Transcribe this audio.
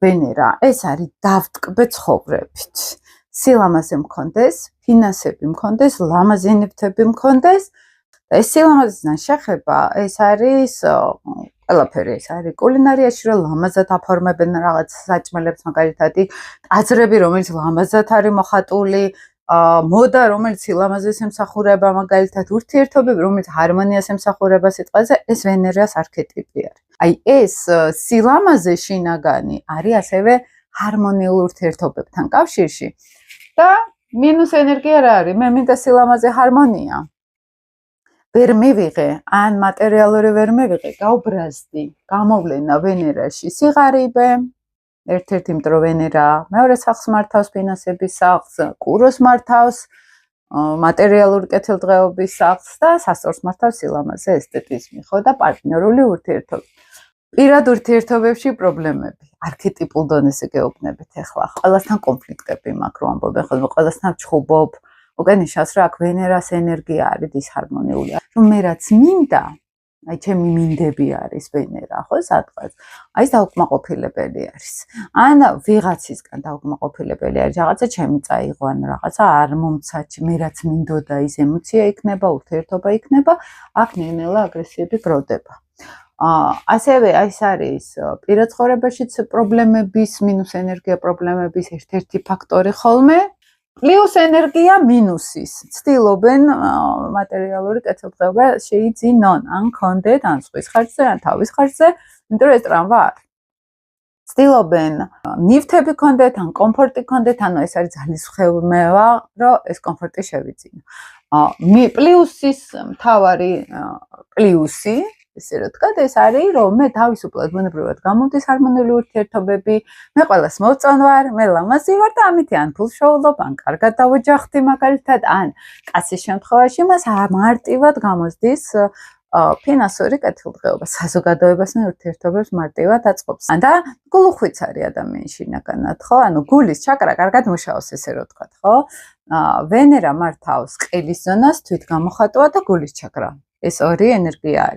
ვენერა ეს არის დავტკბე ცხოვრებით. სილამაზე მქონდეს, ფინანსები მქონდეს, ლამაზი ნივთები მქონდეს. ეს სილამაზისგან შეხება ეს არის ყველაფერი, ეს არის კულინარიაში რომ ლამაზად აფორმებენ რაღაც საჭმელებს, მაგალითად ტაძრები, რომელიც ლამაზად არის მოხატული, მოდა, რომელიც სილამაზეს ემსახურება, მაგალითად ურთიერთობები, რომელიც ჰარმონიას ემსახურება სიტყვაზე, ეს ვენერას არქეტიპი არის. აი ეს სილამაზე შინაგანი არის ასევე ჰარმონიულ ურთიერთობებთან კავშირში და მინუს ენერგია რა არის? მე მინდა სილამაზე ჰარმონია. ვერ მივიღე, ან მატერიალური ვერ მივიღე, გავბრაზდი, გამოვლენა ვენერაში სიღარიბე, ერთ-ერთი იმიტომ რომ ვენერა მეორე სახლს მართავს, ფინანსების სახლს, კუროს მართავს, მატერიალური კეთილდღეობის სახლს და სასწორს მართავს სილამაზე, ესთეტიზმი, ხო და პარტნიორული ურთიერთობები. პირად ურთიერთობებში პრობლემები, არქეტიპულ დონეზე გეუბნებით ახლა. ყველასთან კონფლიქტები მაქვს, რომ ამბობენ ხოლმე, ყველასთან ვჩხუბობ. უკან ნიშნავს, რომ აქ ვენერას ენერგია არის დისჰარმონიული. რომ მე რაც მინდა, აი ჩემი მინდები არის ვენერა, ხო, სადღაც. აი ეს დაუკმაყოფილებელი არის. ან ვიღაცისგან დაუკმაყოფილებელი არის, რაღაცა ჩემი წაიღო, ან რაღაცა არ მომცა, მე რაც მინდოდა ის ემოცია იქნება, ურთიერთობა იქნება, აქ ნელ-ნელა აგრესიები გროვდება. ასევე ეს არის პირად ცხოვრებაშიც პრობლემების, მინუს ენერგია პრობლემების ერთ-ერთი ფაქტორი ხოლმე. პლუს ენერგია მინუსის. ცდილობენ მატერიალური კეთილდღეობა შეიძინონ, ან კონდეთ, ან სხვის ხარჯზე, ან თავის ხარჯზე, იმიტომ რომ ეს ტრამვა არის. ცდილობენ ნივთები კონდეთ, ან კომფორტი კონდეთ, ანუ ეს არის ძალისხმევა, რომ ეს კომფორტი შევიძინო. პლუსის მთავარი პლუსი ესე რომ თქვა, ეს არის, რომ მე თავისუფლად ბუნებრივად გამომდის ჰარმონიული ურთიერთობები, მე ყველას მოვწონ ვარ, მე ლამაზი ვარ და ამით ან ფულს შოულობ, ან კარგად დავოჯახდი მაგალითად, ან კაცის შემთხვევაში მას მარტივად გამოსდის ფინანსური კეთილდღეობა, საზოგადოებასთან ურთიერთობებს მარტივად აწყობს. და გულუხვიც არის ადამიანში შინაგანად, ხო? ანუ გულის ჩაკრა კარგად მუშაობს, ესე რომ თქვა, ხო? ვენერა მართავს ყელის ზონას, თვითგამოხატვა და გულის ჩაკრა. ეს ორი ენერგია არის.